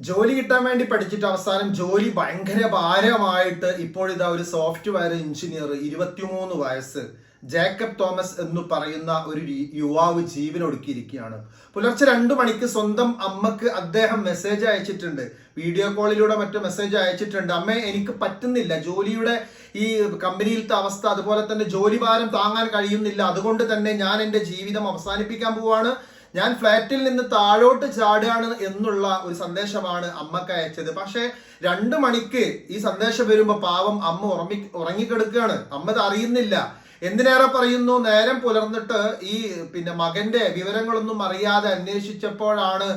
ജോലി കിട്ടാൻ വേണ്ടി പഠിച്ചിട്ട് അവസാനം ജോലി ഭയങ്കര ഭാരമായിട്ട് ഇപ്പോഴിതാ ഒരു സോഫ്റ്റ്വെയർ എഞ്ചിനീയർ 23 വയസ്സ് ജേക്കബ് തോമസ് എന്ന് പറയുന്ന ഒരു യുവാവ് ജീവനൊടുക്കിയിരിക്കുകയാണ്. പുലർച്ചെ 2 മണിക്ക് സ്വന്തം അമ്മക്ക് അദ്ദേഹം മെസ്സേജ് അയച്ചിട്ടുണ്ട്, വീഡിയോ കോളിലൂടെ മറ്റു മെസ്സേജ് അയച്ചിട്ടുണ്ട്. അമ്മേ, എനിക്ക് പറ്റുന്നില്ല, ജോലിയുടെ ഈ കമ്പനിയിലത്തെ അവസ്ഥ, അതുപോലെ തന്നെ ജോലി ഭാരം താങ്ങാൻ കഴിയുന്നില്ല, അതുകൊണ്ട് തന്നെ ഞാൻ എൻ്റെ ജീവിതം അവസാനിപ്പിക്കാൻ പോവാണ്, ഞാൻ ഫ്ലാറ്റിൽ നിന്ന് താഴോട്ട് ചാടുകയാണ് എന്നുള്ള ഒരു സന്ദേശമാണ് അമ്മക്ക് അയച്ചത്. പക്ഷെ 2 മണിക്ക് ഈ സന്ദേശം വരുമ്പോ പാവം അമ്മ ഉറങ്ങിക്കിടക്കുകയാണ്. അമ്മ ഇത് അറിയുന്നില്ല. എന്തിനേറെ പറയുന്നു, നേരം പുലർന്നിട്ട് ഈ മകന്റെ വിവരങ്ങളൊന്നും അറിയാതെ അന്വേഷിച്ചപ്പോഴാണ്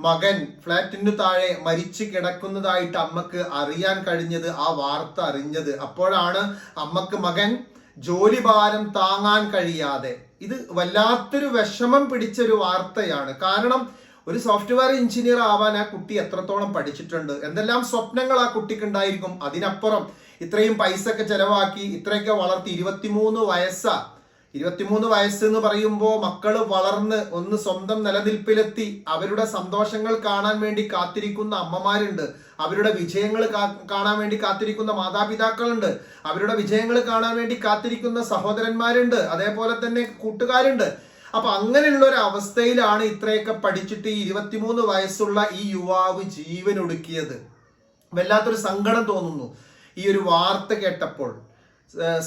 മകൻ ഫ്ലാറ്റിന് താഴെ മരിച്ചു കിടക്കുന്നതായിട്ട് അമ്മക്ക് അറിയാൻ കഴിഞ്ഞത്, ആ വാർത്ത അറിഞ്ഞത്. അപ്പോഴാണ് അമ്മക്ക് മകൻ ജോലി ഭാരം താങ്ങാൻ കഴിയാതെ, ഇത് വല്ലാത്തൊരു വിഷമം പിടിച്ചൊരു വാർത്തയാണ്. കാരണം ഒരു സോഫ്റ്റ്വെയർ എഞ്ചിനീയർ ആവാൻ ആ കുട്ടി എത്രത്തോളം പഠിച്ചിട്ടുണ്ട്, എന്തെല്ലാം സ്വപ്നങ്ങൾ ആ കുട്ടിക്ക് ഉണ്ടായിരിക്കും. അതിനപ്പുറം ഇത്രയും പൈസ ഒക്കെ ചെലവാക്കി ഇത്രയൊക്കെ വളർത്തി 23 വയസ്സ് എന്ന് പറയുമ്പോൾ മക്കള് വളർന്ന് ഒന്ന് സ്വന്തം നിലനിൽപ്പിലെത്തി അവരുടെ സന്തോഷങ്ങൾ കാണാൻ വേണ്ടി കാത്തിരിക്കുന്ന അമ്മമാരുണ്ട്, അവരുടെ വിജയങ്ങൾ കാണാൻ വേണ്ടി കാത്തിരിക്കുന്ന മാതാപിതാക്കളുണ്ട്, അവരുടെ വിജയങ്ങൾ കാണാൻ വേണ്ടി കാത്തിരിക്കുന്ന സഹോദരന്മാരുണ്ട്, അതേപോലെ തന്നെ കൂട്ടുകാരുണ്ട്. അപ്പൊ അങ്ങനെയുള്ള ഒരു അവസ്ഥയിലാണ് ഇത്രയൊക്കെ പഠിച്ചിട്ട് ഈ 23 വയസ്സുള്ള ഈ യുവാവ് ജീവനൊടുക്കിയത്. വല്ലാത്തൊരു സങ്കടം തോന്നുന്നു ഈ ഒരു വാർത്ത കേട്ടപ്പോൾ.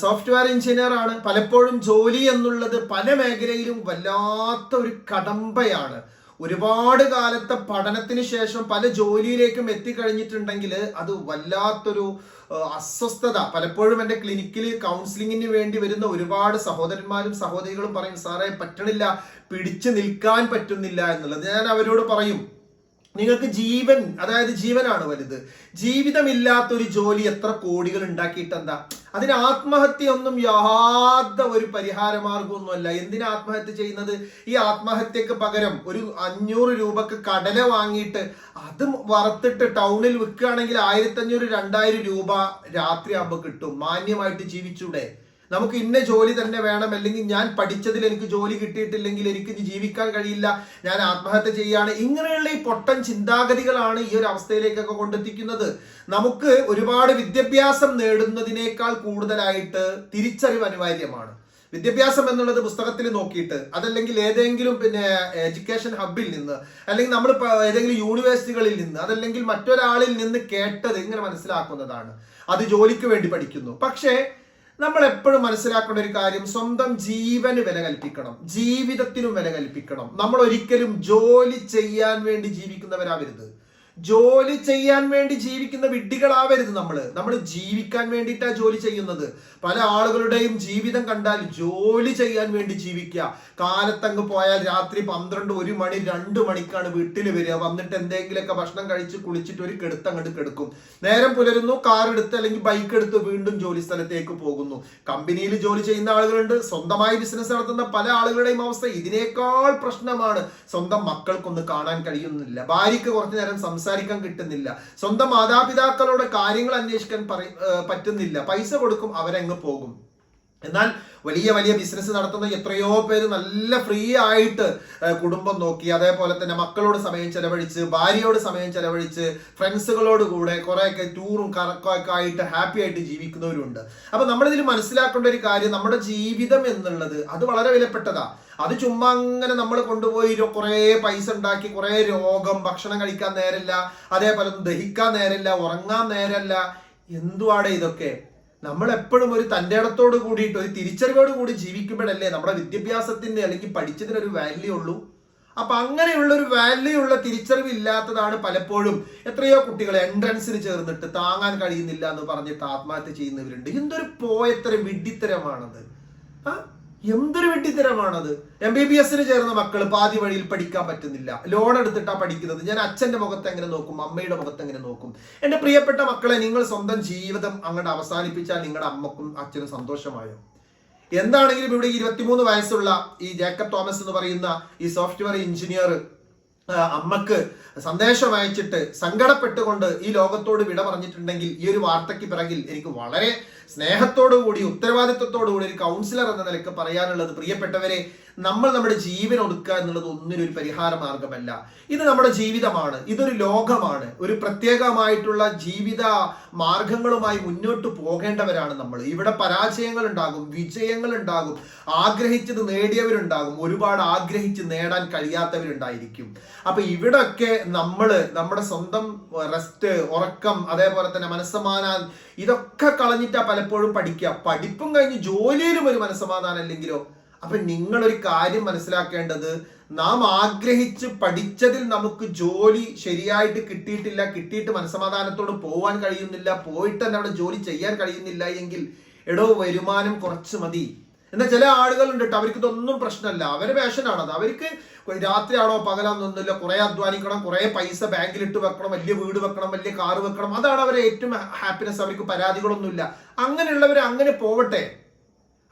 സോഫ്റ്റ്വെയർ എഞ്ചിനീയർ ആണ്. പലപ്പോഴും ജോലി എന്നുള്ളത് പല മേഖലയിലും വല്ലാത്ത ഒരു കടമ്പയാണ്. ഒരുപാട് കാലത്തെ പഠനത്തിന് ശേഷം പല ജോലിയിലേക്കും എത്തിക്കഴിഞ്ഞിട്ടുണ്ടെങ്കിൽ അത് വല്ലാത്തൊരു അസ്വസ്ഥത. പലപ്പോഴും എൻ്റെ ക്ലിനിക്കിൽ കൗൺസിലിങ്ങിന് വേണ്ടി വരുന്ന ഒരുപാട് സഹോദരന്മാരും സഹോദരികളും പറയും, സാറേ പറ്റണില്ല, പിടിച്ചു നിൽക്കാൻ പറ്റുന്നില്ല എന്നുള്ളത്. ഞാൻ അവരോട് പറയും, നിങ്ങൾക്ക് ജീവൻ, അതായത് ജീവനാണ് വലുത്. ജീവിതമില്ലാത്തൊരു ജോലി എത്ര കോടികൾ ഉണ്ടാക്കിയിട്ട് എന്താ? അതിന് ആത്മഹത്യ ഒന്നും യാതൊരു പരിഹാര മാർഗമൊന്നുമല്ല. എന്തിനാ ആത്മഹത്യ ചെയ്യുന്നത്? ഈ ആത്മഹത്യക്ക് പകരം ഒരു 500 രൂപക്ക് കടല വാങ്ങിയിട്ട് അത് വറുത്തിട്ട് ടൗണിൽ വിൽക്കുകയാണെങ്കിൽ 1500-2000 രൂപ രാത്രി ആകുമ്പോൾ കിട്ടും. മാന്യമായിട്ട് ജീവിച്ചൂടെ? നമുക്ക് ഇന്ന ജോലി തന്നെ വേണം, അല്ലെങ്കിൽ ഞാൻ പഠിച്ചതിൽ എനിക്ക് ജോലി കിട്ടിയിട്ടില്ലെങ്കിൽ എനിക്ക് ജീവിക്കാൻ കഴിയില്ല, ഞാൻ ആത്മഹത്യ ചെയ്യാണ്. ഇങ്ങനെയുള്ള ഈ പൊട്ടൻ ചിന്താഗതികളാണ് ഈ ഒരു അവസ്ഥയിലേക്കൊക്കെ കൊണ്ടെത്തിക്കുന്നത്. നമുക്ക് ഒരുപാട് വിദ്യാഭ്യാസം നേടുന്നതിനേക്കാൾ കൂടുതലായിട്ട് തിരിച്ചറിവ് അനിവാര്യമാണ്. വിദ്യാഭ്യാസം എന്നുള്ളത് പുസ്തകത്തിൽ നോക്കിയിട്ട്, അതല്ലെങ്കിൽ ഏതെങ്കിലും എഡ്യൂക്കേഷൻ ഹബിൽ നിന്ന്, അല്ലെങ്കിൽ നമ്മൾ ഏതെങ്കിലും യൂണിവേഴ്സിറ്റികളിൽ നിന്ന്, അതല്ലെങ്കിൽ മറ്റൊരാളിൽ നിന്ന് കേട്ടത് ഇങ്ങനെ മനസ്സിലാക്കുന്നതാണ്. അത് ജോലിക്ക് വേണ്ടി പഠിക്കുന്നു. പക്ഷേ നമ്മൾ എപ്പോഴും മനസ്സിലാക്കേണ്ട ഒരു കാര്യം, സ്വന്തം ജീവന് വില കൽപ്പിക്കണം, ജീവിതത്തിനും വില കൽപ്പിക്കണം. നമ്മൾ ഒരിക്കലും ജോലി ചെയ്യാൻ വേണ്ടി ജീവിക്കുന്നവരാവരുത്, ജോലി ചെയ്യാൻ വേണ്ടി ജീവിക്കുന്ന വിഡ്ഢികളാവരുത്. നമ്മൾ ജീവിക്കാൻ വേണ്ടിയിട്ടാണ് ജോലി ചെയ്യുന്നത്. പല ആളുകളുടെയും ജീവിതം കണ്ടാൽ ജോലി ചെയ്യാൻ വേണ്ടി ജീവിക്കുക. കാലത്തങ്ങ് പോയാൽ രാത്രി 12, 1 മണി, 2 മണിക്കാണ് വീട്ടിൽ വരിക. വന്നിട്ട് എന്തെങ്കിലുമൊക്കെ ഭക്ഷണം കഴിച്ച് കുളിച്ചിട്ട് ഒരു കിടത്തങ്ങോട്ട് കിടക്കും. നേരം പുലരുന്നു, കാർ എടുത്ത് അല്ലെങ്കിൽ ബൈക്ക് എടുത്ത് വീണ്ടും ജോലി സ്ഥലത്തേക്ക് പോകുന്നു. കമ്പനിയിൽ ജോലി ചെയ്യുന്ന ആളുകളുണ്ട്, സ്വന്തമായി ബിസിനസ് നടത്തുന്ന പല ആളുകളുടെയും അവസ്ഥ ഇതിനേക്കാൾ പ്രശ്നമാണ്. സ്വന്തം മക്കൾക്കൊന്ന് കാണാൻ കഴിയുന്നില്ല, ഭാര്യയ്ക്ക് കുറച്ചു നേരം സംസാരിക്കാൻ കിട്ടുന്നില്ല, സ്വന്തം മാതാപിതാക്കളോട് കാര്യങ്ങൾ അന്വേഷിക്കാൻ പറ്റുന്നില്ല. പൈസ കൊടുക്കും, അവരങ്ങ് പോകും. എന്നാൽ വലിയ വലിയ ബിസിനസ് നടത്തുന്ന എത്രയോ പേര് നല്ല ഫ്രീ ആയിട്ട് കുടുംബം നോക്കി, അതേപോലെ തന്നെ മക്കളോട് സമയം ചെലവഴിച്ച്, ഭാര്യയോട് സമയം ചെലവഴിച്ച്, ഫ്രണ്ട്സുകളോട് കൂടെ കുറെയൊക്കെ ടൂറും കറക്കമൊക്കെ ആയിട്ട് ഹാപ്പി ആയിട്ട് ജീവിക്കുന്നവരുണ്ട്. അപ്പൊ നമ്മളിതിൽ മനസ്സിലാക്കേണ്ട ഒരു കാര്യം, നമ്മുടെ ജീവിതം എന്നുള്ളത് അത് വളരെ വിലപ്പെട്ടതാ. അത് ചുമ്മാ അങ്ങനെ നമ്മൾ കൊണ്ടുപോയി കുറെ പൈസ ഉണ്ടാക്കി, കുറെ രോഗം, ഭക്ഷണം കഴിക്കാൻ നേരല്ല, അതേപോലെ ദഹിക്കാൻ നേരല്ല, ഉറങ്ങാൻ നേരല്ല, എന്തുവാടെ ഇതൊക്കെ? നമ്മൾ എപ്പോഴും ഒരു തൻ്റെ ഇടത്തോട് കൂടിയിട്ട് ഒരു തിരിച്ചറിവോട് കൂടി ജീവിക്കുമ്പോഴല്ലേ നമ്മുടെ വിദ്യാഭ്യാസത്തിന്റെ അല്ലെങ്കിൽ പഠിച്ചതിനൊരു വാല്യൂ ഉള്ളൂ. അപ്പൊ അങ്ങനെയുള്ള ഒരു വാല്യൂ ഉള്ള തിരിച്ചറിവ് ഇല്ലാത്തതാണ് പലപ്പോഴും എത്രയോ കുട്ടികൾ എൻട്രൻസിന് ചേർന്നിട്ട് താങ്ങാൻ കഴിയുന്നില്ല എന്ന് പറഞ്ഞിട്ട് ആത്മഹത്യ ചെയ്യുന്നവരുണ്ട്. എന്തൊരു പോയത്തരം വിഡ്ഢിത്തരമാണത്! എന്തൊരു വെട്ടിത്തരമാണത്! MBBS ചേർന്ന മക്കൾ പാതി വഴിയിൽ പഠിക്കാൻ പറ്റുന്നില്ല, ലോൺ എടുത്തിട്ടാ പഠിക്കുന്നത്. ഞാൻ അച്ഛന്റെ മുഖത്ത് എങ്ങനെ നോക്കും, അമ്മയുടെ മുഖത്ത് എങ്ങനെ നോക്കും? എന്റെ പ്രിയപ്പെട്ട മക്കളെ, നിങ്ങൾ സ്വന്തം ജീവിതം അങ്ങോട്ട് അവസാനിപ്പിച്ചാൽ നിങ്ങളുടെ അമ്മക്കും അച്ഛനും സന്തോഷമായോ? എന്താണെങ്കിലും ഇവിടെ 23 വയസ്സുള്ള ഈ ജേക്കബ് തോമസ് എന്ന് പറയുന്ന ഈ സോഫ്റ്റ്വെയർ എഞ്ചിനീയർ അമ്മക്ക് സന്ദേശം അയച്ചിട്ട് സങ്കടപ്പെട്ടുകൊണ്ട് ഈ ലോകത്തോട് വിട പറഞ്ഞിട്ടുണ്ടെങ്കിൽ, ഈ ഒരു വാർത്തയ്ക്ക് പിറകിൽ എനിക്ക് വളരെ സ്നേഹത്തോടു കൂടി ഉത്തരവാദിത്വത്തോടു കൂടി ഒരു കൗൺസിലർ എന്ന നിലയ്ക്ക് പറയാനുള്ളത്, പ്രിയപ്പെട്ടവരെ, നമ്മൾ നമ്മുടെ ജീവൻ ഒതുക്കുക എന്നുള്ളത് ഒന്നിനും ഒരു പരിഹാര മാർഗമല്ല. ഇത് നമ്മുടെ ജീവിതമാണ്, ഇതൊരു ലോകമാണ്, ഒരു പ്രത്യേകമായിട്ടുള്ള ജീവിത മാർഗങ്ങളുമായി മുന്നോട്ട് പോകേണ്ടവരാണ് നമ്മൾ. ഇവിടെ പരാജയങ്ങൾ ഉണ്ടാകും, വിജയങ്ങൾ ഉണ്ടാകും, ആഗ്രഹിച്ചത് നേടിയവരുണ്ടാകും, ഒരുപാട് ആഗ്രഹിച്ച് നേടാൻ കഴിയാത്തവരുണ്ടായിരിക്കും. അപ്പൊ ഇവിടൊക്കെ നമ്മുടെ സ്വന്തം റെസ്റ്റ്, ഉറക്കം, അതേപോലെ തന്നെ മനസ്സമാധാനം ഇതൊക്കെ കളഞ്ഞിട്ടാ പലപ്പോഴും പഠിക്കുക. പഠിപ്പും കഴിഞ്ഞ് ജോലിയിലും ഒരു മനസ്സമാധാനം അല്ലെങ്കിലോ? അപ്പൊ നിങ്ങളൊരു കാര്യം മനസ്സിലാക്കേണ്ടത്, നാം ആഗ്രഹിച്ച് പഠിച്ചതിൽ നമുക്ക് ജോലി ശരിയായിട്ട് കിട്ടിയിട്ടില്ല, കിട്ടിയിട്ട് മനസ്സമാധാനത്തോട് പോവാൻ കഴിയുന്നില്ല, പോയിട്ട് തന്നെ അവിടെ ജോലി ചെയ്യാൻ കഴിയുന്നില്ല എങ്കിൽ വരുമാനം കുറച്ച് മതി. എന്നാൽ ചില ആളുകളുണ്ട് കേട്ടോ, അവർക്ക് ഇതൊന്നും പ്രശ്നമല്ല, അവരുടെ പാഷനാണത്. അവർക്ക് രാത്രിയാണോ പകലാന്നൊന്നുമില്ല, കുറെ അധ്വാനിക്കണം, കുറെ പൈസ ബാങ്കിലിട്ട് വെക്കണം, വലിയ വീട് വെക്കണം, വലിയ കാറ് വെക്കണം, അതാണ് അവരെ ഏറ്റവും ഹാപ്പിനെസ്. അവർക്ക് പരാതികളൊന്നുമില്ല. അങ്ങനെയുള്ളവർ അങ്ങനെ പോവട്ടെ.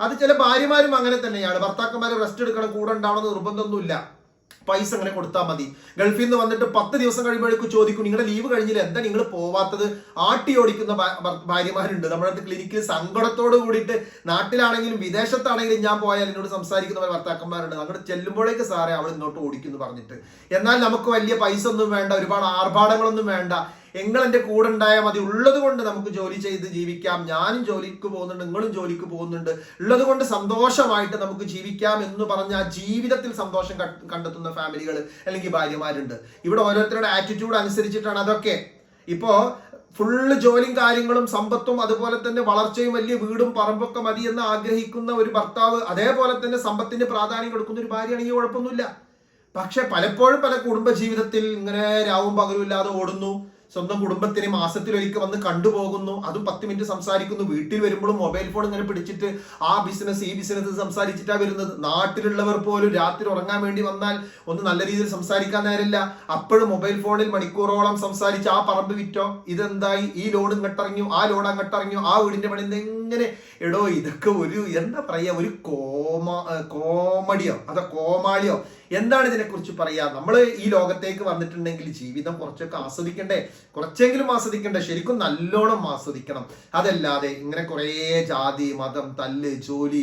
അത് ചില ഭാര്യമാരും അങ്ങനെ തന്നെയാണ്. ഭർത്താക്കന്മാർ റെസ്റ്റ് എടുക്കണം, കൂടെ ഉണ്ടാവണമെന്ന് നിർബന്ധമൊന്നുമില്ല, പൈസ അങ്ങനെ കൊടുത്താൽ മതി. ഗൾഫിൽ നിന്ന് വന്നിട്ട് 10 ദിവസം കഴിയുമ്പോഴേക്കും ചോദിക്കും, നിങ്ങളുടെ ലീവ് കഴിഞ്ഞില്ല, എന്താ നിങ്ങൾ പോവാത്തത്? ആട്ടി ഓടിക്കുന്ന ഭാര്യമാരുണ്ട് നമ്മുടെ ക്ലിനിക്കിൽ. സങ്കടത്തോട് കൂടിയിട്ട് നാട്ടിലാണെങ്കിലും വിദേശത്താണെങ്കിലും ഞാൻ പോയാൽ എന്നോട് സംസാരിക്കുന്ന ഭർത്താക്കന്മാരുണ്ട്. അങ്ങോട്ട് ചെല്ലുമ്പോഴേക്ക് സാറേ അവൾ ഇങ്ങോട്ട് ഓടിക്കുന്നു പറഞ്ഞിട്ട്. എന്നാൽ നമുക്ക് വലിയ പൈസ ഒന്നും വേണ്ട, ഒരുപാട് ആർഭാടങ്ങളൊന്നും വേണ്ട, എങ്ങൾ എൻ്റെ കൂടെ ഉണ്ടായാൽ മതി, ഉള്ളത് കൊണ്ട് നമുക്ക് ജോലി ചെയ്ത് ജീവിക്കാം, ഞാനും ജോലിക്ക് പോകുന്നുണ്ട്, നിങ്ങളും ജോലിക്ക് പോകുന്നുണ്ട്, ഉള്ളത് കൊണ്ട് സന്തോഷമായിട്ട് നമുക്ക് ജീവിക്കാം എന്ന് പറഞ്ഞ ആ ജീവിതത്തിൽ സന്തോഷം കണ്ടെത്തുന്ന ഫാമിലികൾ അല്ലെങ്കിൽ ഭാര്യമാരുണ്ട്. ഇവിടെ ഓരോരുത്തരുടെ ആറ്റിറ്റ്യൂഡ് അനുസരിച്ചിട്ടാണ് അതൊക്കെ. ഇപ്പോ ഫുള്ള് ജോലിയും കാര്യങ്ങളും സമ്പത്തും അതുപോലെ തന്നെ വളർച്ചയും വലിയ വീടും പറമ്പൊക്കെ മതി എന്ന് ആഗ്രഹിക്കുന്ന ഒരു ഭർത്താവ്, അതേപോലെ തന്നെ സമ്പത്തിന് പ്രാധാന്യം കൊടുക്കുന്ന ഒരു ഭാര്യയാണെങ്കിൽ കുഴപ്പമൊന്നുമില്ല. പക്ഷെ പലപ്പോഴും പല കുടുംബ ജീവിതത്തിൽ ഇങ്ങനെ രാവും പകലും ഇല്ലാതെ ഓടുന്നു, സ്വന്തം കുടുംബത്തിന് മാസത്തിലൊരിക്കൽ വന്ന് കണ്ടുപോകുന്നു, അതും 10 മിനിറ്റ് സംസാരിക്കുന്നു. വീട്ടിൽ വരുമ്പോഴും മൊബൈൽ ഫോൺ ഇങ്ങനെ പിടിച്ചിട്ട് ആ ബിസിനസ് ഈ ബിസിനസ് സംസാരിച്ചിട്ടാണ് വരുന്നത്. നാട്ടിലുള്ളവർ പോലും രാത്രി ഉറങ്ങാൻ വേണ്ടി വന്നാൽ ഒന്ന് നല്ല രീതിയിൽ സംസാരിക്കാൻ നേരില്ല, അപ്പോഴും മൊബൈൽ ഫോണിൽ മണിക്കൂറോളം സംസാരിച്ച് ആ പറമ്പ് വിറ്റോ, ഇതെന്തായി, ഈ ലോൺ ഇങ്ങോട്ടിറങ്ങിയോ, ആ ലോൺ അങ്ങോട്ടിറങ്ങിയോ, ആ വീടിന്റെ പണി എങ്ങനെ ഇതൊക്കെ ഒരു എന്താ പറയാ, ഒരു കോമഡിയോ അതോ കോമാളിയോ, എന്താണ് ഇതിനെക്കുറിച്ച് പറയാ? നമ്മൾ ഈ ലോകത്തേക്ക് വന്നിട്ടുണ്ടെങ്കിൽ ജീവിതം കുറച്ചൊക്കെ ആസ്വദിക്കണ്ടേ, കുറച്ചെങ്കിലും ആസ്വദിക്കണ്ടേ, ശരിക്കും നല്ലോണം ആസ്വദിക്കണം. അതല്ലാതെ ഇങ്ങനെ കുറേ ജാതി മതം തല്ല് ജോലി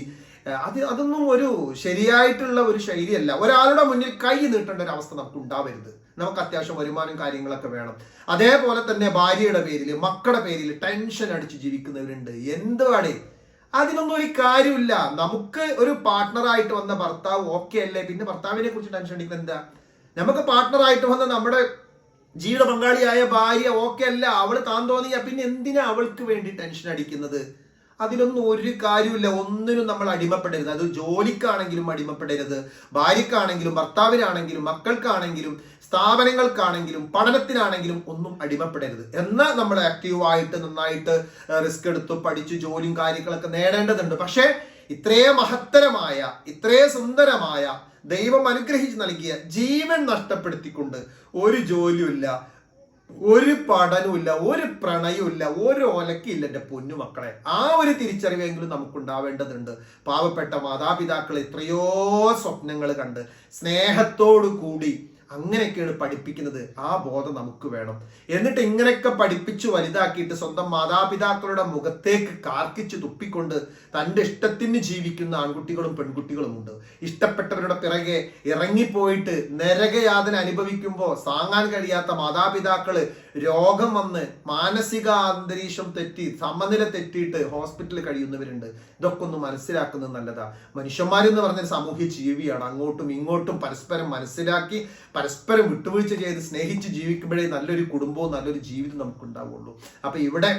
അതൊന്നും ഒരു ശരിയായിട്ടുള്ള ഒരു ശൈലിയല്ല. ഒരാളുടെ മുന്നിൽ കൈ നീട്ടേണ്ട ഒരു അവസ്ഥ നമുക്ക് ഉണ്ടാവരുത്. നമുക്ക് അത്യാവശ്യം വരുമാനം കാര്യങ്ങളൊക്കെ വേണം. അതേപോലെ തന്നെ ഭാര്യയുടെ പേരിൽ മക്കളുടെ പേരിൽ ടെൻഷൻ അടിച്ച് ജീവിക്കുന്നവരുണ്ട്. എന്തുവാടേ, അതിനൊന്നും ഒരു കാര്യമില്ല. നമുക്ക് ഒരു പാർട്ട്ണറായിട്ട് വന്ന ഭർത്താവ് ഓക്കെ അല്ലേ, പിന്നെ ഭർത്താവിനെ കുറിച്ച് ടെൻഷൻ അടിക്കുന്നത് എന്താ? നമുക്ക് പാർട്ട്ണറായിട്ട് വന്ന നമ്മുടെ ജീവിത പങ്കാളിയായ ഭാര്യ ഓക്കെ അല്ല, അവള് താൻ തോന്നിയ പിന്നെ എന്തിനാ അവൾക്ക് വേണ്ടി ടെൻഷൻ അടിക്കുന്നത്? അതിലൊന്നും ഒരു കാര്യമില്ല. ഒന്നിനും നമ്മൾ അടിമപ്പെടരുത്. അത് ജോലിക്കാണെങ്കിലും അടിമപ്പെടരുത്, ഭാര്യക്കാണെങ്കിലും ഭർത്താവിനാണെങ്കിലും മക്കൾക്കാണെങ്കിലും സ്ഥാപനങ്ങൾക്കാണെങ്കിലും പഠനത്തിനാണെങ്കിലും ഒന്നും അടിമപ്പെടരുത്. എന്നാൽ നമ്മൾ ആക്റ്റീവായിട്ട് നന്നായിട്ട് റിസ്ക് എടുത്ത് പഠിച്ച് ജോലിയും കാര്യങ്ങളൊക്കെ നേടേണ്ടതുണ്ട്. പക്ഷേ ഇത്രയും മഹത്തരമായ ഇത്രയും സുന്ദരമായ ദൈവം അനുഗ്രഹിച്ച് നൽകിയ ജീവൻ നഷ്ടപ്പെടുത്തിക്കൊണ്ട് ഒരു ജോലിയുമില്ല, ഒരു പഠനവുമില്ല, ഒരു പ്രണയവുമില്ല, ഒരു ഒലക്കില്ല എൻ്റെ പൊന്നു മക്കളെ. ആ ഒരു തിരിച്ചറിവെങ്കിലും നമുക്കുണ്ടാവേണ്ടതുണ്ട്. പാവപ്പെട്ട മാതാപിതാക്കൾ എത്രയോ സ്വപ്നങ്ങൾ കണ്ട് സ്നേഹത്തോടു കൂടി അങ്ങനെയൊക്കെയാണ് പഠിപ്പിക്കുന്നത്. ആ ബോധം നമുക്ക് വേണം. എന്നിട്ട് ഇങ്ങനെയൊക്കെ പഠിപ്പിച്ചു വലുതാക്കിയിട്ട് സ്വന്തം മാതാപിതാക്കളുടെ മുഖത്തേക്ക് കാർക്കിച്ച് തുപ്പിക്കൊണ്ട് തൻ്റെ ഇഷ്ടത്തിന് ജീവിക്കുന്ന ആൺകുട്ടികളും പെൺകുട്ടികളും ഉണ്ട്. ഇഷ്ടപ്പെട്ടവരുടെ പിറകെ ഇറങ്ങിപ്പോയിട്ട് നരകയാതന അനുഭവിക്കുമ്പോൾ താങ്ങാൻ കഴിയാത്ത മാതാപിതാക്കള് രോഗം വന്ന് മാനസിക അന്തരീക്ഷം തെറ്റി സമനില തെറ്റിയിട്ട് ഹോസ്പിറ്റലിൽ കഴിയുന്നവരുണ്ട്. ഇതൊക്കെ ഒന്ന് മനസ്സിലാക്കുന്നത് നല്ലതാ. മനുഷ്യന്മാരെന്ന് പറഞ്ഞൊരു സാമൂഹ്യ ജീവിയാണ്. അങ്ങോട്ടും ഇങ്ങോട്ടും പരസ്പരം മനസ്സിലാക്കി പരസ്പരം വിട്ടുവീഴ്ച ചെയ്ത് സ്നേഹിച്ച് ജീവിക്കുമ്പോഴേ നല്ലൊരു കുടുംബവും നല്ലൊരു ജീവിതം നമുക്കുണ്ടാവുള്ളൂ. അപ്പൊ ഇവിടെ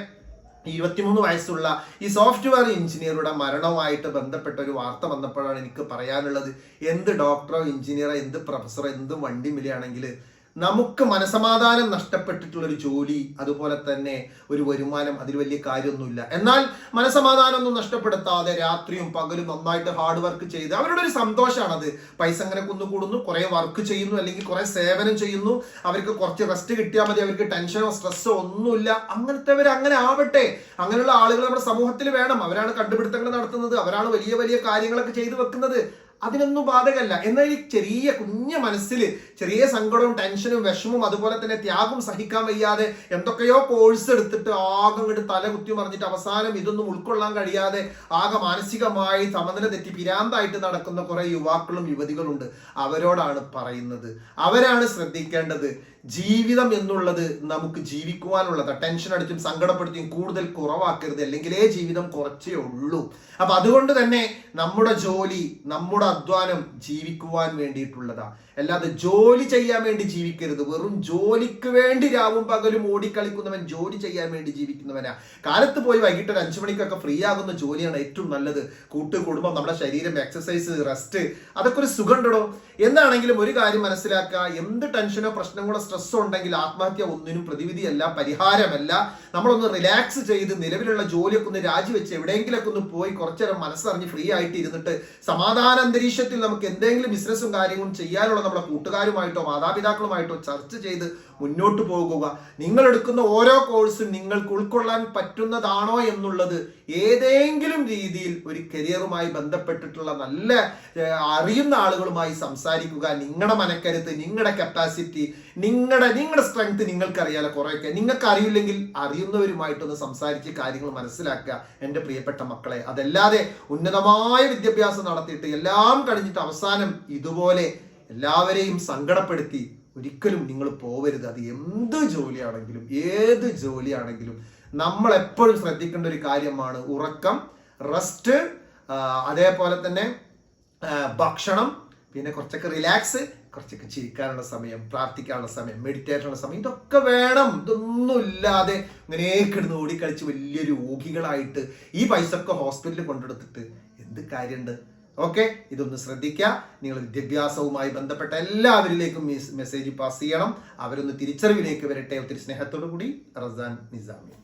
23 വയസ്സുള്ള ഈ സോഫ്റ്റ്വെയർ എഞ്ചിനീയറുടെ മരണവുമായിട്ട് ബന്ധപ്പെട്ട ഒരു വാർത്ത വന്നപ്പോഴാണ് എനിക്ക് പറയാനുള്ളത്, എന്ത് ഡോക്ടറോ എഞ്ചിനീയറോ എന്ത് പ്രൊഫസറോ എന്ത് വണ്ടി വിലയാണെങ്കിൽ നമുക്ക് മനസമാധാനം നഷ്ടപ്പെട്ടിട്ടുള്ളൊരു ജോലി അതുപോലെ തന്നെ ഒരു വരുമാനം അതിൽ വലിയ കാര്യമൊന്നുമില്ല. എന്നാൽ മനസമാധാനം ഒന്നും നഷ്ടപ്പെടുത്താതെ രാത്രിയും പകലും നന്നായിട്ട് ഹാർഡ് വർക്ക് ചെയ്ത് അവരുടെ ഒരു സന്തോഷമാണത്. പൈസ അങ്ങനെ കുന്നുകൂടുന്നു, കുറെ വർക്ക് ചെയ്യുന്നു, അല്ലെങ്കിൽ കുറെ സേവനം ചെയ്യുന്നു, അവർക്ക് കുറച്ച് റെസ്റ്റ് കിട്ടിയാൽ മതി, അവർക്ക് ടെൻഷനോ സ്ട്രെസ്സോ ഒന്നുമില്ല. അങ്ങനത്തെവർ അങ്ങനെ ആവട്ടെ. അങ്ങനെയുള്ള ആളുകൾ നമ്മുടെ സമൂഹത്തിൽ വേണം. അവരാണ് കണ്ടുപിടുത്തങ്ങൾ നടത്തുന്നത്, അവരാണ് വലിയ വലിയ കാര്യങ്ങളൊക്കെ ചെയ്തു വെക്കുന്നത്. അതിനൊന്നും ബാധകമല്ല. എന്നാൽ ഈ ചെറിയ കുഞ്ഞു മനസ്സിൽ ചെറിയ സങ്കടവും ടെൻഷനും വിഷമവും അതുപോലെ തന്നെ ത്യാഗം സഹിക്കാൻ വയ്യാതെ എന്തൊക്കെയോ കോഴ്സ് എടുത്തിട്ട് ആകെ ഇങ്ങോട്ട് തല കുത്തി മറിഞ്ഞിട്ട് അവസാനം ഇതൊന്നും ഉൾക്കൊള്ളാൻ കഴിയാതെ ആകെ മാനസികമായി സമനില തെറ്റി പിരാന്തായിട്ട് നടക്കുന്ന കുറെ യുവാക്കളും യുവതികളുണ്ട്. അവരോടാണ് പറയുന്നത്, അവരാണ് ശ്രദ്ധിക്കേണ്ടത്. ജീവിതം എന്നുള്ളത് നമുക്ക് ജീവിക്കുവാനുള്ളത്. ടെൻഷൻ അടിച്ചും സങ്കടപ്പെടുത്തിയും കൂടുതൽ കുറവാക്കരുത്, അല്ലെങ്കിലേ ജീവിതം കുറച്ചേ ഉള്ളൂ. അപ്പൊ അതുകൊണ്ട് തന്നെ നമ്മുടെ ജോലി, നമ്മുടെ അധ്വാനം ജീവിക്കുവാൻ വേണ്ടിയിട്ടുള്ളതാ, അല്ലാതെ ജോലി ചെയ്യാൻ വേണ്ടി ജീവിക്കരുത്. വെറും ജോലിക്ക് വേണ്ടി രാവും പകലും ഓടിക്കളിക്കുന്നവൻ ജോലി ചെയ്യാൻ വേണ്ടി ജീവിക്കുന്നവനാ. കാലത്ത് പോയി വൈകിട്ട് ഒരു 5 മണിക്കൊക്കെ ഫ്രീ ആകുന്ന ജോലിയാണ് ഏറ്റവും നല്ലത്. കുടുംബം, നമ്മുടെ ശരീരം, എക്സസൈസ്, റെസ്റ്റ്, അതൊക്കെ ഒരു സുഖം ഉണ്ടോ. എന്താണെങ്കിലും ഒരു കാര്യം മനസ്സിലാക്കുക, എന്ത് ടെൻഷനോ പ്രശ്നങ്ങളോ സ്ട്രെസ്സോ ഉണ്ടെങ്കിൽ ആത്മഹത്യ ഒന്നിനും പ്രതിവിധിയല്ല, പരിഹാരമല്ല. നമ്മളൊന്ന് റിലാക്സ് ചെയ്ത് നിലവിലുള്ള ജോലിയൊക്കെ ഒന്ന് രാജിവെച്ച് എവിടെയെങ്കിലൊക്കെ ഒന്ന് പോയി കുറച്ചേരം മനസ്സറിഞ്ഞ് ഫ്രീ ആയിട്ട് ഇരുന്നിട്ട് സമാധാന അന്തരീക്ഷത്തിൽ നമുക്ക് എന്തെങ്കിലും ബിസിനസ്സും കാര്യങ്ങളും ചെയ്യാനുള്ള നമ്മുടെ കൂട്ടുകാരുമായിട്ടോ മാതാപിതാക്കളുമായിട്ടോ ചർച്ച ചെയ്ത് മുന്നോട്ട് പോകുക. നിങ്ങൾ എടുക്കുന്ന ഓരോ കോഴ്സും നിങ്ങൾക്ക് ഉൾക്കൊള്ളാൻ പറ്റുന്നതാണോ എന്നുള്ളത് ഏതെങ്കിലും രീതിയിൽ ഒരു കരിയറുമായി ബന്ധപ്പെട്ടിട്ടുള്ള നല്ല അറിയുന്ന ആളുകളുമായി സംസാരിക്കുക. നിങ്ങളുടെ മനക്കരുത്ത്, നിങ്ങളുടെ കപ്പാസിറ്റി, നിങ്ങളുടെ സ്ട്രെങ്ത് നിങ്ങൾക്കറിയാലോ. കുറെയൊക്കെ നിങ്ങൾക്ക് അറിയില്ലെങ്കിൽ അറിയുന്നവരുമായിട്ടൊന്ന് സംസാരിച്ച് കാര്യങ്ങൾ മനസ്സിലാക്കുക എൻ്റെ പ്രിയപ്പെട്ട മക്കളെ. അതല്ലാതെ ഉന്നതമായ വിദ്യാഭ്യാസം നടത്തിയിട്ട് എല്ലാം കഴിഞ്ഞിട്ട് അവസാനം ഇതുപോലെ എല്ലാവരെയും സങ്കടപ്പെടുത്തി ഒരിക്കലും നിങ്ങൾ പോവരുത്. അത് എന്ത് ജോലിയാണെങ്കിലും ഏത് ജോലിയാണെങ്കിലും നമ്മൾ എപ്പോഴും ശ്രദ്ധിക്കേണ്ട ഒരു കാര്യമാണ് ഉറക്കം, റെസ്റ്റ്, അതേപോലെ തന്നെ ഭക്ഷണം, പിന്നെ കുറച്ചൊക്കെ റിലാക്സ്, കുറച്ചൊക്കെ ചിരിക്കാനുള്ള സമയം, പ്രാർത്ഥിക്കാനുള്ള സമയം, മെഡിറ്റേഷനുള്ള സമയം, ഇതൊക്കെ വേണം. ഇതൊന്നും ഇല്ലാതെ ഇങ്ങനെ കിടന്ന് ഓടിക്കളിച്ച് വലിയ രോഗികളായിട്ട് ഈ പൈസ ഒക്കെ ഹോസ്പിറ്റലിൽ കൊണ്ടെടുത്തിട്ട് എന്ത് കാര്യമുണ്ട്? ഓക്കെ, ഇതൊന്ന് ശ്രദ്ധിക്കുക. നിങ്ങൾ വിദ്യാഭ്യാസവുമായി ബന്ധപ്പെട്ട എല്ലാവരിലേക്കും മെസ്സേജ് പാസ് ചെയ്യണം. അവരൊന്ന് തിരിച്ചറിവിലേക്ക് വരട്ടെ. ഒത്തിരി സ്നേഹത്തോടു കൂടി റസാൻ നിസാമി.